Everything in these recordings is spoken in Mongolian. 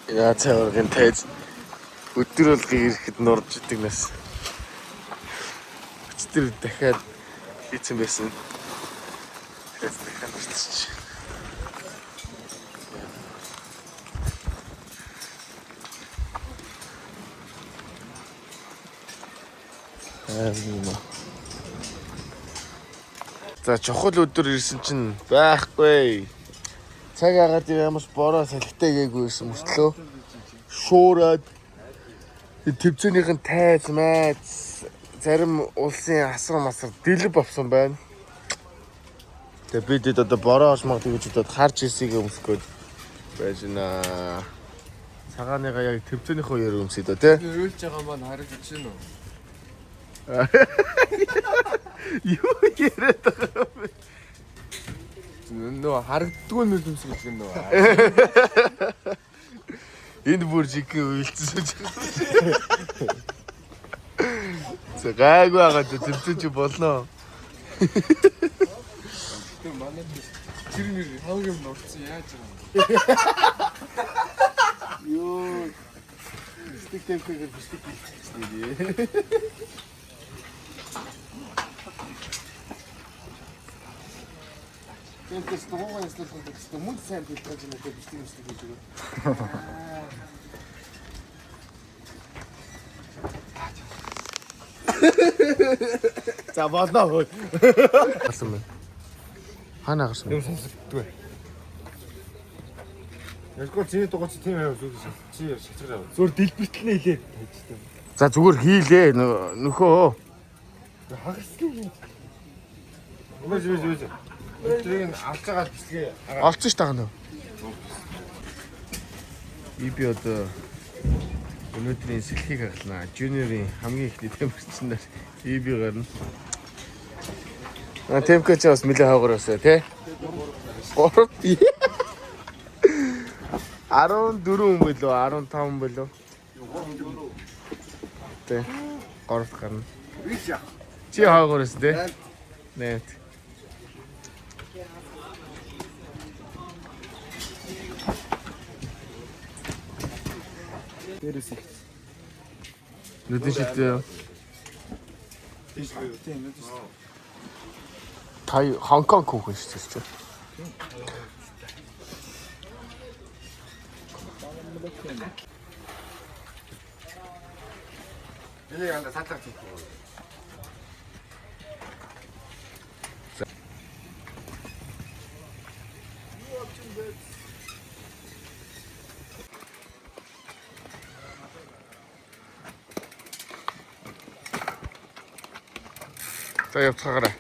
Яа цааврын тайз өдөр болгоо ирэхэд нурж идэг нас. Өчтөр дахиад хийцэн байсан. Тэгэхээр дахиад нурчих. За чухал өдөр ирсэн чинь байхгүй. Цаг агаад ямарч бороо салхитай гээгүйсэн мөртлөө шуураад төвцөөнийхэн тайз майз зарим улсын асар масар дэлб авсан байна. Тэгээ бидэд одоо бороо олмог гэж удаад харж ирсийг өмсгөөд байж байна. Цагааныгаа яг төвцөөнийхөө яруу өмсөй дөө тий. Өрөөлж байгаа маань харагдаж байна уу? Юу яриад байгаа юм бэ? Нөө харагддгүй нүлэмс гэж гэнэ нөө. Энд бүр жигэн уйлцсан ч. За гайгүй байгаа төвцөж болно. Тэг манай тэр мэр хавг юм нурцсан яаж байгаа юм. Юу стик температур бистик хийчихсэн. Только что вова я слышал, что мы сами приходим на бистик хийж байгаа. За болно хөөе. Гарсан байна. Хаана гарсан бэ? Юм сонсогддгүй. Яггүй чиний дугуйч тийм байв зүгээс. Чи шигчрээ. Зөөр дэлбэртэлнэ хэлээ. За зүгээр хийлээ нөхөө. Хагасгүй юм. Үгүй. Өдрийг авч байгаа бичлэгээ. Олцсон ш таа нөө. Би одоо өнөөдрийн сэлхийг хаглана. Жуниорын хамгийн ихний температураар би гарна. Температур бас нэлээд хаагураасаа тий. 3 14 болоо 15 болоо. Тэ. 3 гарна. Чи хаагураас тий. Нет. Дээрээс их. Нүдэн шилтэй. Тийм нүдэн. Тай Хонконг хүүхэн шүү дээ. Энийг анда садлах хийх. За явцгаарай.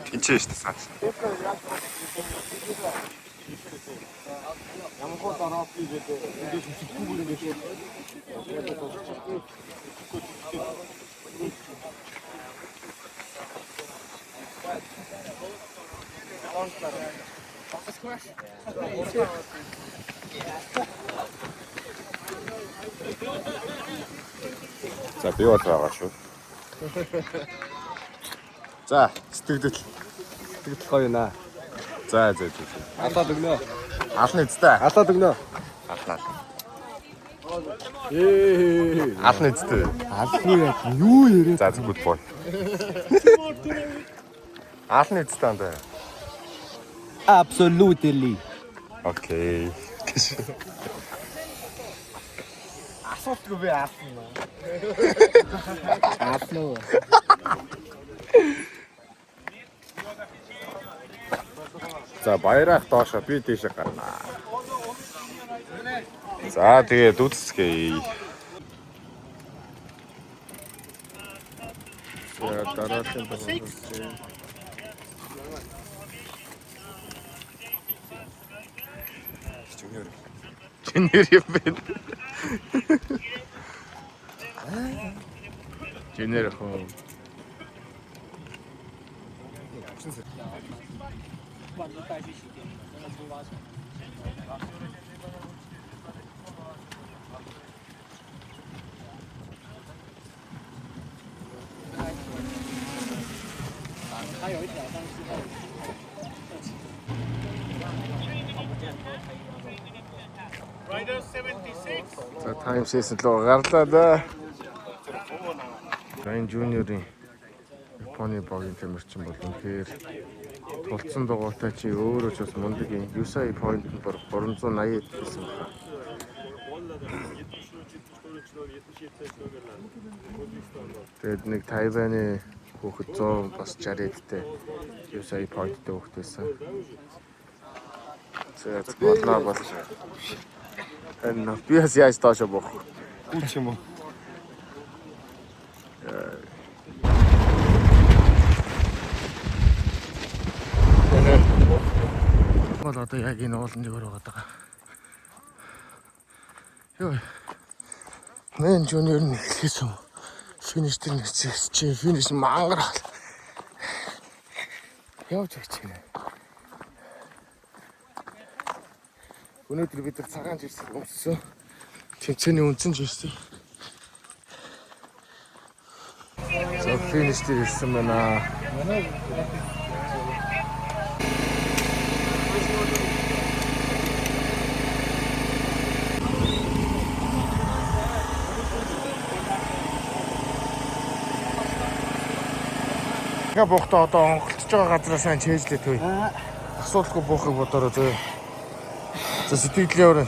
Тинчээ штэ цааш. Ямхоо дараа хийгээд ингэж сэтгэхгүй ингэж. За би бол байгаа шүү. За сэтгэгдэл Гоё наа. За. Алаад өгнө. Алны эцтэй. Алаад өгнө. Алнаа. Ээ. Алны эцтэй. Алгүй яг юу яриа. За good boy. Алны эцтэй андаа. Absolutely. Окей. Асуултгүй би аална. Аална. За баярах доошо би тийшээ гарнаа. За тэгээд үцгэе. За дараагийн дугаар. Жинэр юм байна. Жинэр хоо. За тайм сесн руу гарлаа да. Энэ жуниорын Японы богийн тамирчин бол үнэхээр тулцсан дугуйтай чи өөрөө ч бас мундаг юм. USAI point нь бүр 380 гэсэн байна. Тэгээд нэг Тайваны хүүхэд 100 бас 60-тэй USAI point-тэй хүүхэд байсан. За болоо бол. Энэ би бас яаж таашаа бох. Гүч юм уу? Бол одоо яг энэ уулын дэгээр байгаа. Йоо. Мен жуниор нь хэлсэн. Финиш дээр нэрчээс чи финиш мангар. Явж байгаа чинь. Өнөөдөр бид нар цагаан жирсэг өмссөн. Тэмцээний үнцэн жирсэг. За финиш дээр ирсэн байна. Га бохтой одоо онголтж байгаа газраас сайн чэйжлээ төй. Асуудалгүй буухыг бодороо зөө. За сэтгэлээ өрөө.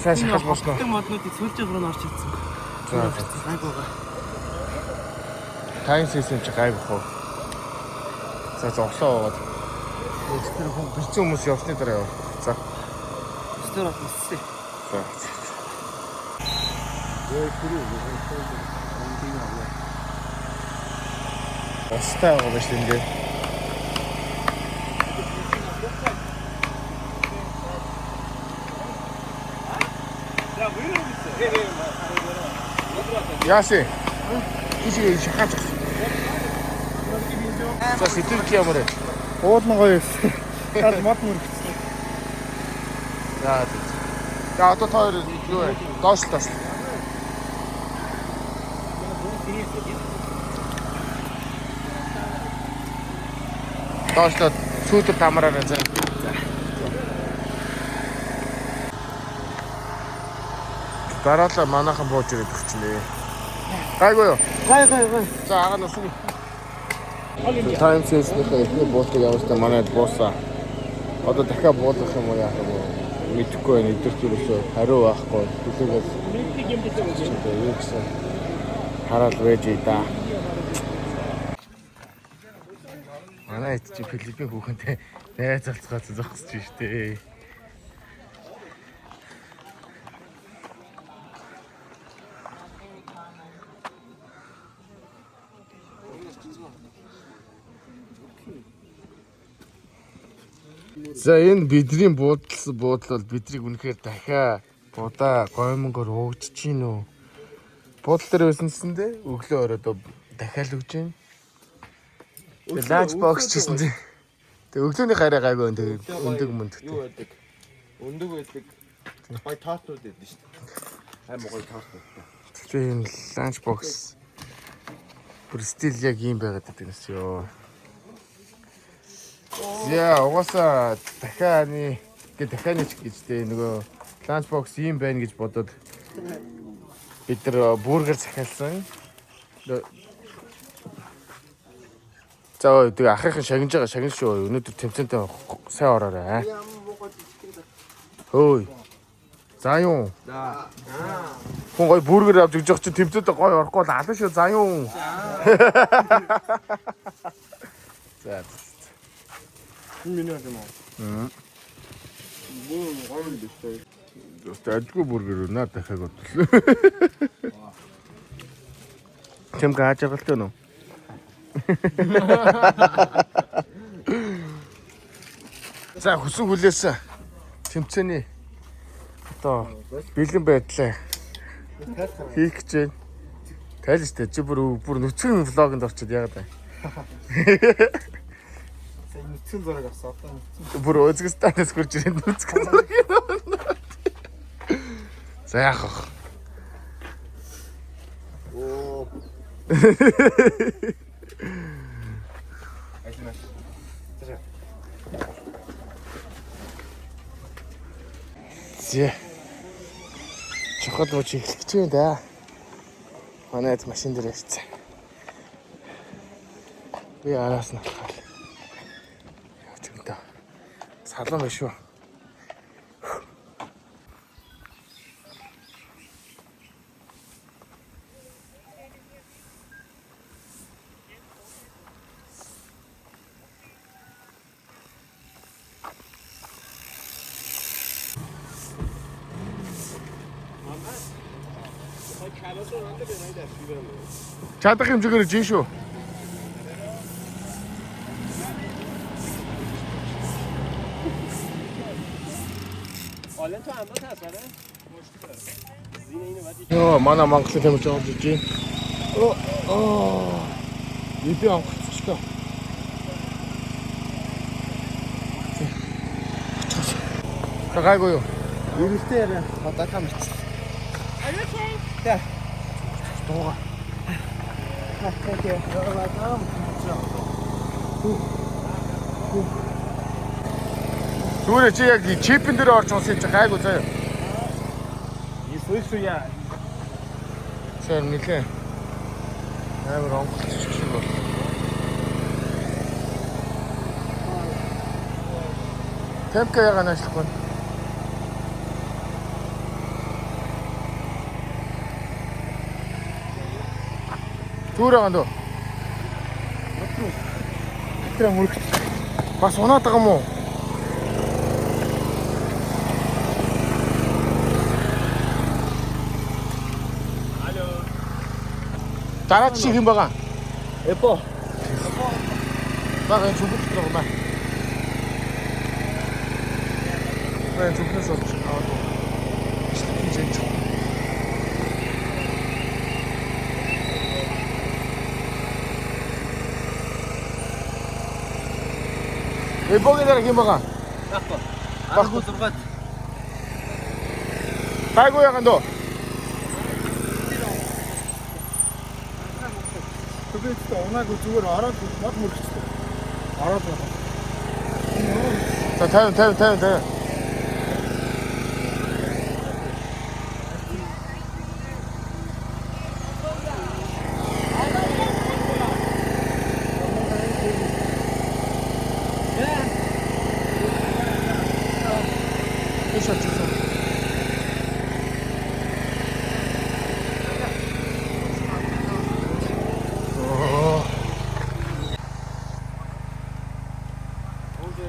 Сайн шахаж босноо. Тэг моднуудыг сүлжээ руу орч ирсэн. За Айгуугаа. тайм систем чи гайвах уу. За зоглоо аваад. Тэр хүн бэлцэн хүмүүс явсны дараа яв. За. Өстөр авчихсан. За. Бастай байгаа биш энэ. Яси. Ишээ шахаж. За сэтгэл ямар вэ? Уулын гоё байсан. Тал мод мөрөгцсөн. За одоо тоор юу вэ? Доош. Доошлоо сүйдэр тамараараа за. Дараалал манайхан бууж ирээд өгчлээ. Гайгүй юу? Гай. За агаа нас уу. Тайм сенснийхээ эхний буудлыг явуулсан манайд буусан. Одоо дахиад буулгах юм уу яах юм бэ? Мэдэхгүй байна. Эдгэрч юусоо хариу байхгүй. Түлхээс юу гэсэн хараад вэж да. Манай эд чи Филиппин хүүхэнтэй найз залцгаад зогсож штэ. За энэ бидний буудлал бол бидрийг үнэхээр дахиад будаа гоймонгоор уугдчих чинь үү. Буудлал дээр байсансэндээ өглөө ороод дахиад өгч гин. Ланч бокс чсэн тий. Тэг өглөөний хараа гайгүй өндөг мөндөгтэй. Юу байдаг? Өндөг байдаг. Гой таартууд байдаг шүү дээ. Аймаг гой таартууд. Тэгээ энэ ланч бокс бүр стил яг юм байгаад байдаг юм шүү. Яа, угаасаа дахианы ч гэжтэй нөгөө ланч бокс юм байна гэж бодоод бид нар бургер захиалсан. За тэгээ ахыхын шагнаж шүү. Өнөөдөр тэмцэнтэй сайн ороорой. Хөөй. За юу. Хүн гой бургер авч өгч явах чинь тэмцэнтэй гой орохгүй л алан шүү. За юу. За. Миний юм уу? Буу гомд дэвтэй. Адгүй бургер наа дахиад бодлоо. Тэм гааж агалтай нөө. За хүсэн хүлээсэн тэмцээний одоо бэлэн байдлаа хийх гэж байна. Тайлж тэ чи бүр нүцгэн влогонд орчод яагаад вэ? Сайн нүцгэн зураг авсан. Одоо нүцгэн. Бүр Өзбекистанаас гүрж ирээд нүцгэн зураг. За яах вэ? Оо. Зэ. Чухал мөч эхлэх гэж юм да. Манайд машин дээр ирсэн. Би араас нь болохоор явж юм да. Салон биш үү? Чадах хэмжээгээр жин шүү. Йоо, манай Монголын тэмч орж иж байна. Иби анхчихлаа. Гайгүй юу? Ирэлтээ яриа. Одоо та мэдсэн. Тэ. Тууга. Зүгээр чи яг чипэн дээр орж унсан чи гайгүй заяа. Слышуя. Сэр нэлээ. Амар онголчих шиг бол. Темпка яга нашлахгүй. Түр андо. Тэр мөрөх. Бас унаад байгаа юм уу? Дараач шиг юм байгаа. Эпо. Бага чүгт байгаа маа. Бага чүгтээс олж аваад. Хийж. Эпогийн дараа юм байгаа. Баггүй. Баггүй 6-ад. Гайгүй ягаан дөө. Тэгээдтэй унаагүй зүгээр ороод мод мөрчихтэй. Ороод байна. За 50.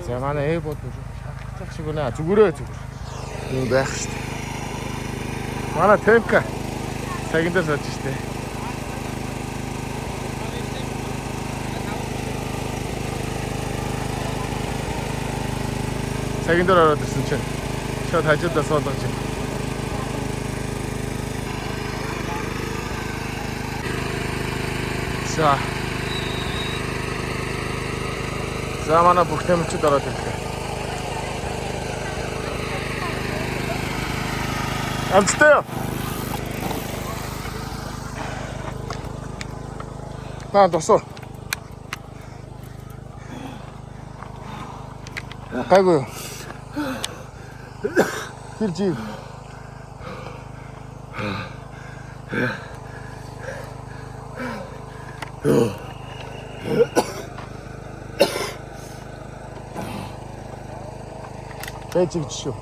За манай эйбод шахах шиг байна. Зүгээрээ зүгээр. Юм байх шүү дээ. Манай темпка цагиндаа сууж штэ. Цагиндаа ороод ирсэн чинь шууд хажуудаа суулгаж байна. За манай бүх тэмчид ороод ирлээ. Амттай. Досоо. Гайгүй. Тэр жив. Бэжиг шүү.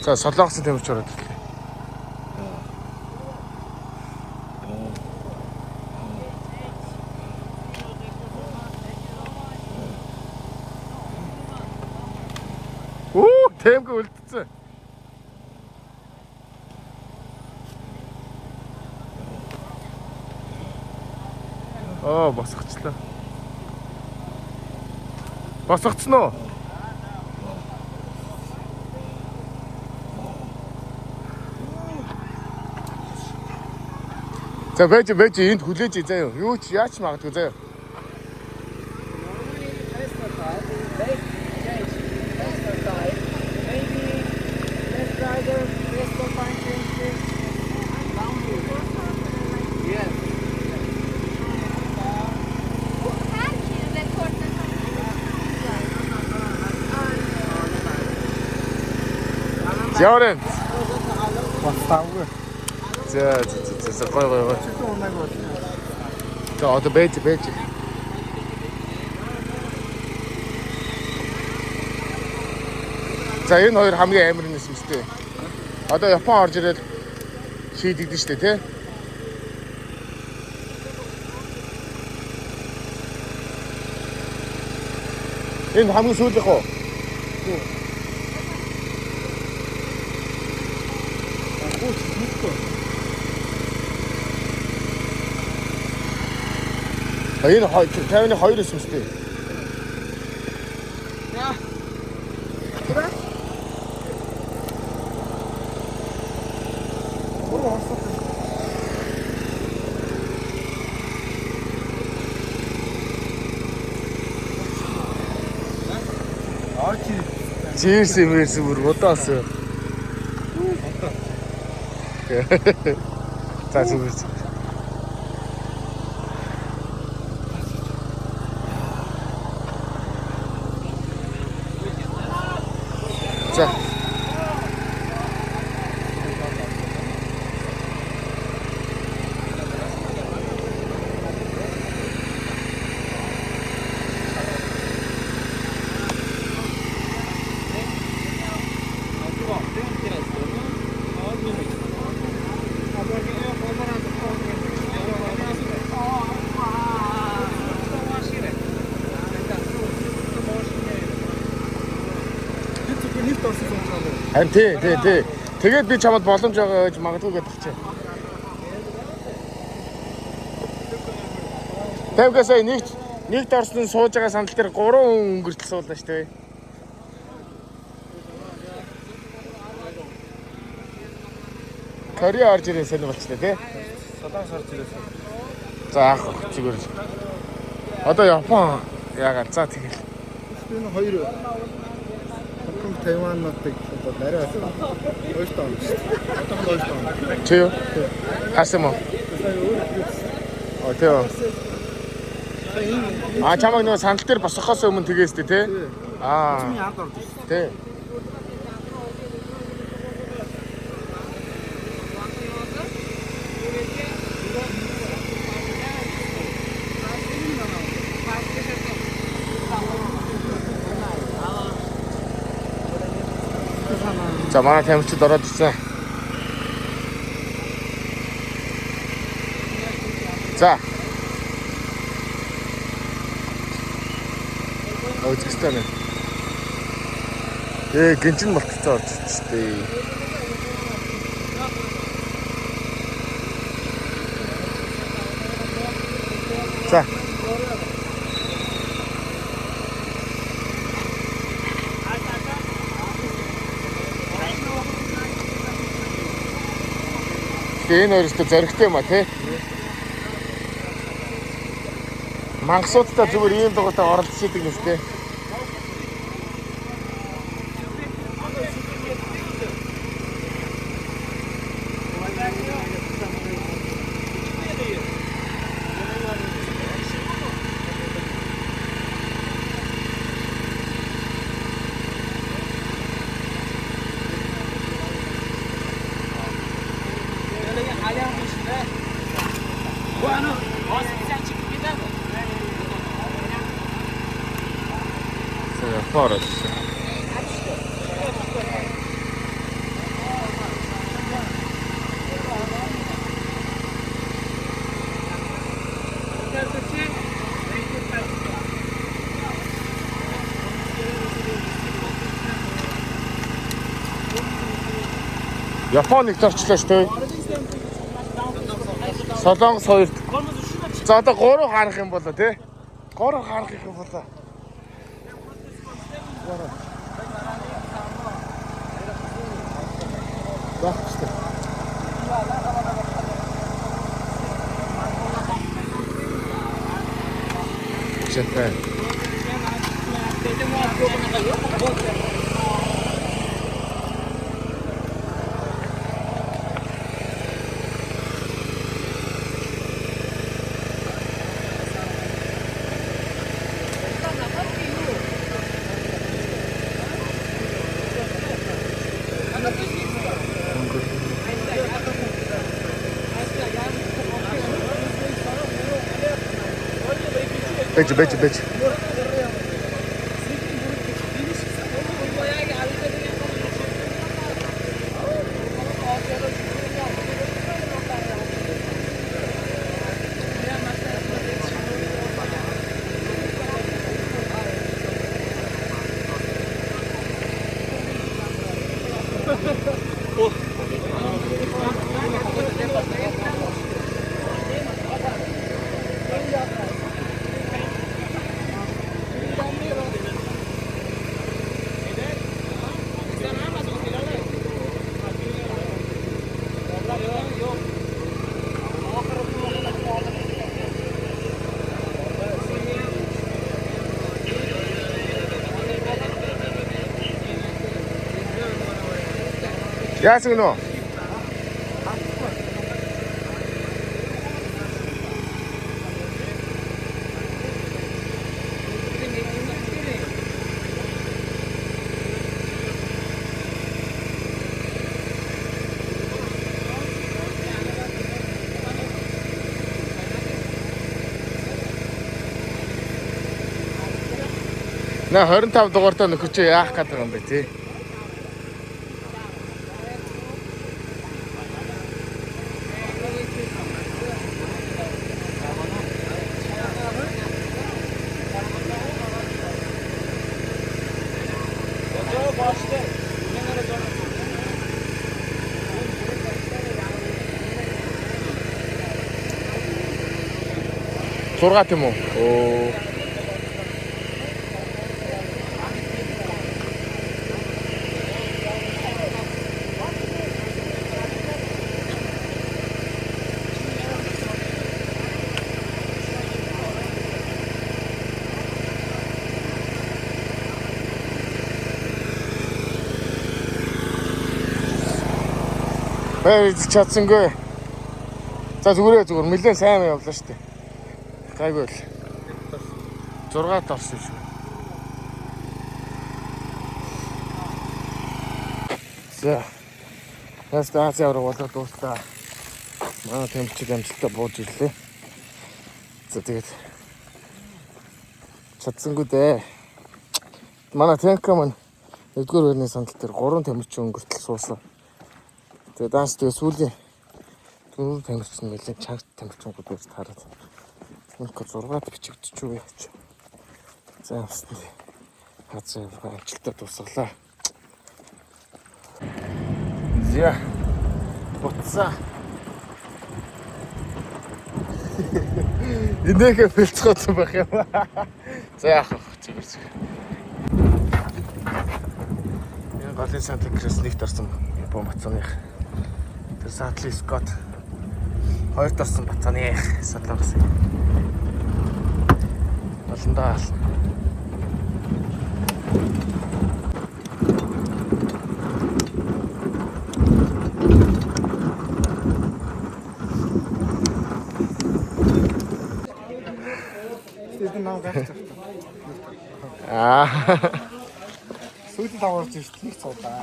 За солонгосын тэмч ороод ирлээ. Темпг үлдсэн. Босгочлаа. Босгоцсон уу? За байж энд хүлээж заяа. Юу ч яач магадгүй заяа. Яврын. Бастаагүй. За гой. Чигтэн унаг бол. За одоо байж. За энэ хоёр хамгийн амар нэс юмстэй. Одоо Япон орж ирээд шийдэгдэн штэ тий. Энэ хамгийн сүүлийнх үү? Энэ 52 юмстэй. Чирс бүр удаас. За зүгээр. За. Харин тий. Тэгээд би чамд боломж байгаа гэж магадгүй гэдэг чинь. Тавгасаа нэгт орсон сууж байгаа сандал дээр 3 хүн өнгөртөл суулна шүү дээ. Кори орж ирэх сэн болчихлоо тий. Солонгос орж ирсэн. За яах вэ зүгээр л. Одоо Япон яагаад за тэгэл. Энэ хоёр Хонконг Тайвануудыг одоо нарай ойлоо. Ойлтоо юм шүү. Одоо ойлтоо. Чи юу? Харсан мó? Тий. Чамаг нөгөө сандал дээр босохоос өмнө тгээстэй тий. Чиний ард орж ирсэн. Тий. За манай тамирчид ороод ирсэн. За. Үзэстэй нэ. Гинжин болчихсон орж ирчихтэй. За. Энэ өөрөөсөө зоригтой юм а тий. Мангасуудтай зүгээр ийм дугуйтай оролцдог юм тий. Forest. Японыг зорчлоо шүү дээ. Солонгос хоёрт. За одоо 3 харах юм болоо тий. 3 харах юм болоо. Бахчтай. Japan. Бэж. Яасан гэнэ үү? На 25 дугаартаа нөхөч яах гэдэг юм бэ тий? Зургаа тийм үү? Оо. Чадсангүй. За зүгээр нэлээд сайн явлаа шүү дээ. Гайгүй л. 6-т орсон шүү. За. Ястаа авраг болоод дуустаа. Манай тэмцэл амжилттай бууж ирлээ. За тэгээд чадсангүй дээ. Манай танка маань 1-р байрны сандал дээр 3 тэмцэл өнгөртөл суусан. Тэгээд даанч тэгээд сүүлийн 4 тэмцэл нь нэлээд чанга тэмцэлгүүд байж таараад. Үнэхээр 6-т бичигдэж юу яач. За амстай. Хацаа амжилттай дуусгалаа. Зя. Буцаа. Инээхэ бэлцгөөсөн байх юм. За яах вэ? Зүгээр. Энэ голын сантикрээс нэгт орсон бомбацсаных. Тэр сатли скот. Хоёрт орсон бацааных сатлаас. Олондоо. Сүйдэл аварч ирсэн нэг цуудаа.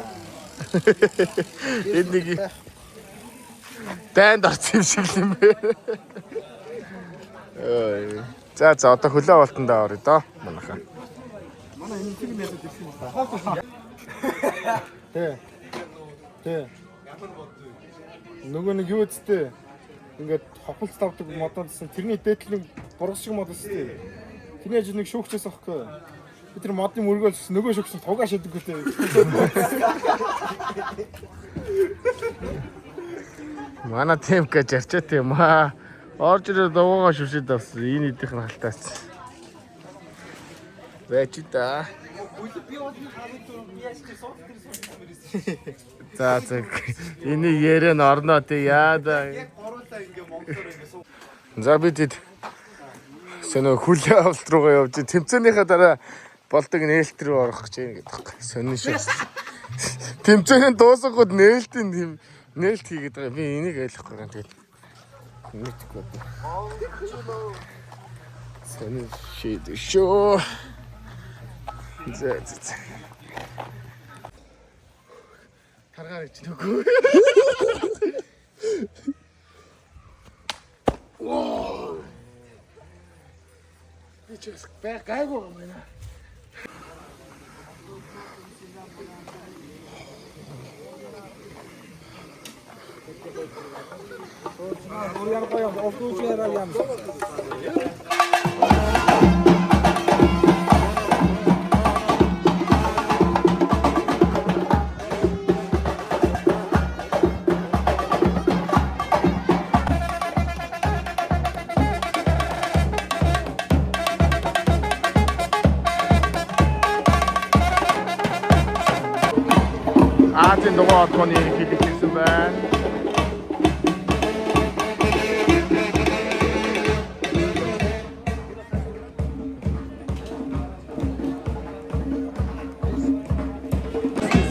Энэ нэг дайнд орсон юм шиг юм бэ. Ой. За одоо хөлөө болтондоо орё доо манайхаа. Манай энэ тийм ясад ирсэн юм байна. Тэ. Нөгөө нэг юу үсттэй. Ингээд хохолц тавдаг мододсэн. Тэрний дээдлийн бургас шиг мод үсттэй. Тэрний ажил нэг шүүгчээс авахгүй. Би тэр модны мөргөөлс нөгөө шүүгч тугаа шидэггүй тэ. Манай тим гэж арчаад юм аа. Орж ирээ дуугаа шүшид авсан. Энэ идэх нь халтаач. Байж та. За энийг ярэн орноо тий яа да. За бид сэнэ хүлээ авалт руугаа явж тэмцээнийхээ дараа болдог нээлт рүү орох гэж байна гэдэг байна. Сонин шүү. Тэмцээний дуусгахад нээлтийн тийм нээлт хийгээд байгаа. Би энийг ойлгохгүй юм тэгээд. Мэдгүй. Сонин шийд шүү. За. Харгаар ич нүггүй. чи бас гайгүй юм байна. Азийн дугуй холбооны хэлэгдсэн байна.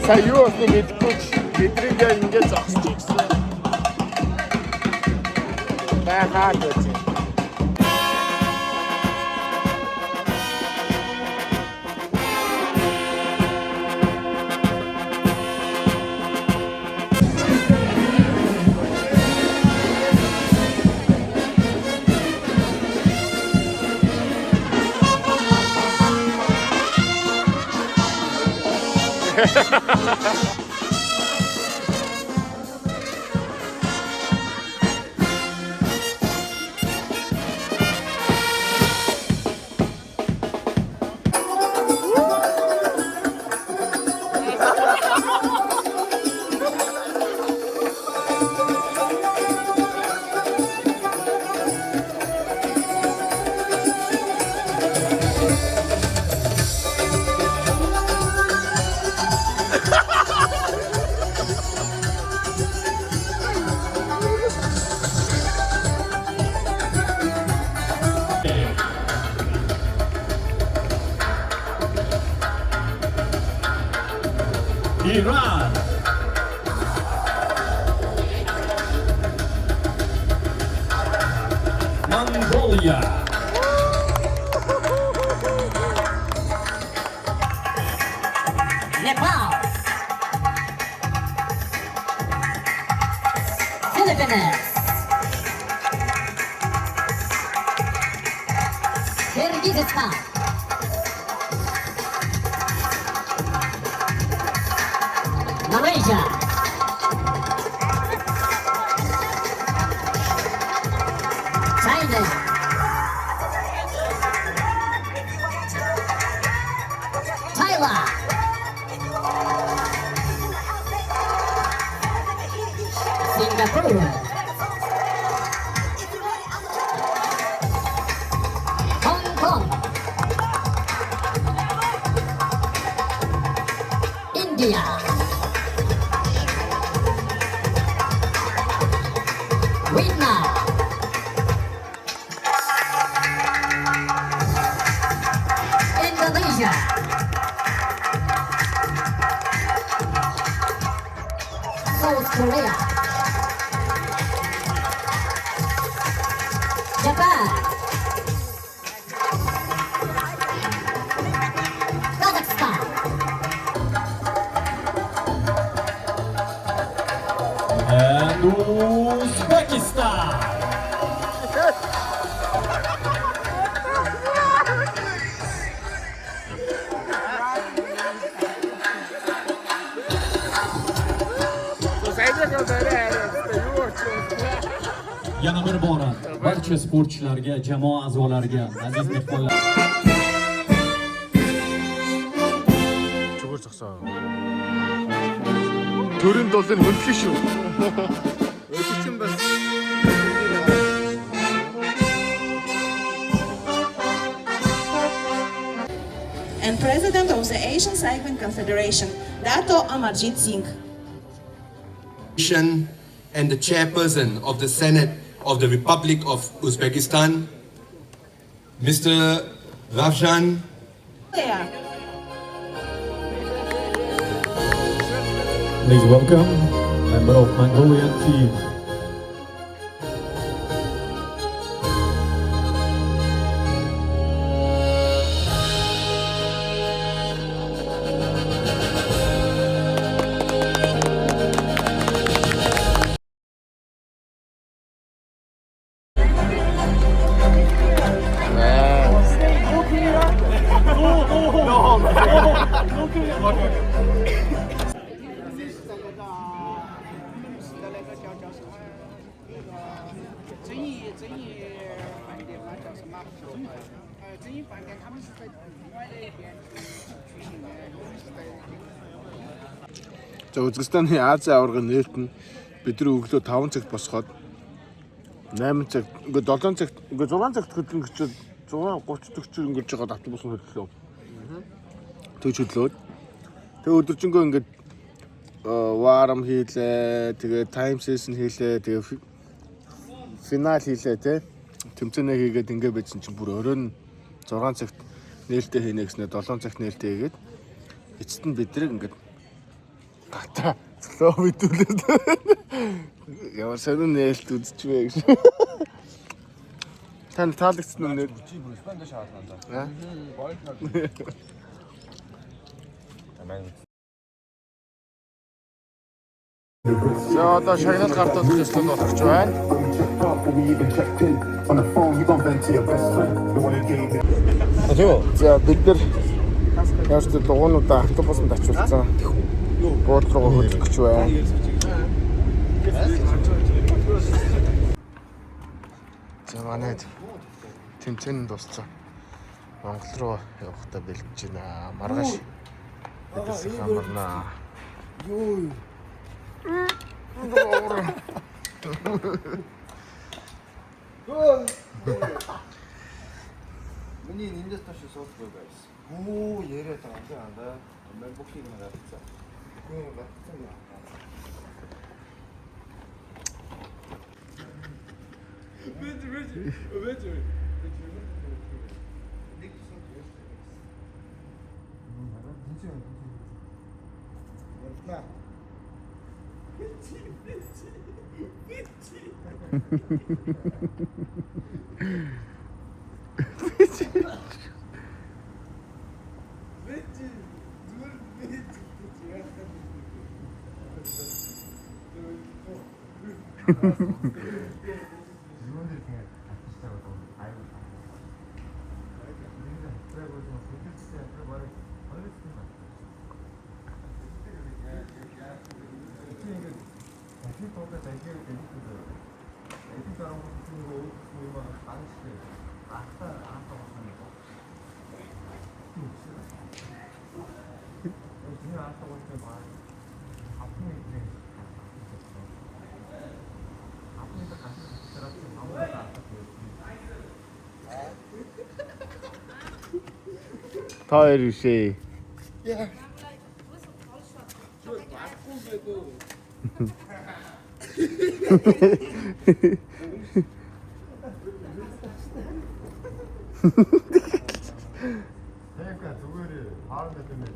Сая юу болсныг мэдэхгүй ч бидрийг ингээд зогсож ирсэн. Байгаад байна. Iran. Mongolia. Nepal. Philippines. Kyrgyzstan. Malaysia. China. Thailand. Singapore. Hong Kong. India. Vietnam. Indonesia. South Korea. Japan. Kazakhstan. And Uzbekistan. Yana bir bora barcha sportchilarga, jamoa a'zolariga, aziz mehmonlar. Чугур зогсоо. Төрөнд бол энэ хөндлөн шүү. Өсөж бас. And President of the Asian Cycling Confederation, Dato Amarjit Singh. And the chairperson of the Senate of the Republic of Uzbekistan, Mr. Ravshan. There. Please welcome member of Mongolian team. За Узбекистаны Азийн аваргын нээлт нь бидний өглөө 5 цагт босоход 8 цагт ингээд 7 цагт ингээд 6 цагт хөдөлгөчөд 6:30 ингээд жоод автобус нь хөдлөө. Тэгж хөдлөөд тэг өдөржингөө ингээд варам хийлээ, тэгээ тайм сешн хийлээ, тэгээ финал хийлээ те. Тэмцээнээ хийгээд ингээд байсан чинь бүр оройн 6 цагт нээлттэй хийнэ гэснээр 7 цагт нээлттэй хийгээд эцэст нь бидрэг ингээд гата флоу битүүлээд ямар сонин нээлт үзчихвэ гэж. Тань таалагдсан уу нэр? За одоо шагнал гартууд төслөнд болох байна. За бид нар яаж ч дугуйнуудаа автобусанд очуулсан. Бууд руу хөдлөх гэж байна. За манайд тэмцээн дууссан. Монгол руу явахдаа бэлдэж байна. Маргааш бидээс хамарнаа. Юу? Миний эндээс тоош суусгүй байсан. Оо яриад байгаа юм да. Макбукийг нь гаргацсан. Гүн гаргацсан юм. Таяр үшээ. Яка зүгээр хаалт гэдэг юм.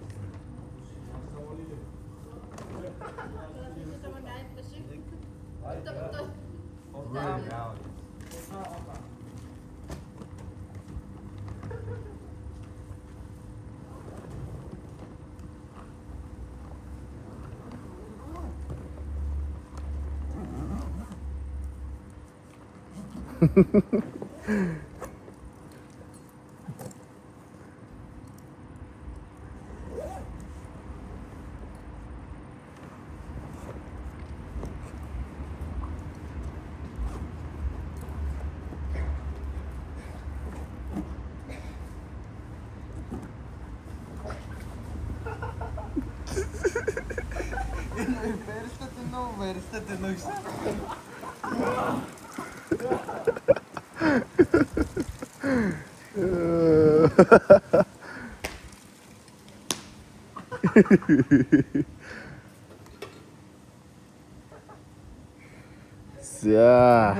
За.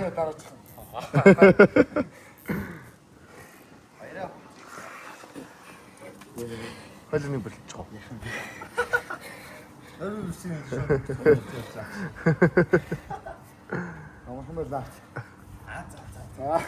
Хойлоны болчихоо. Амархан байлаа. За.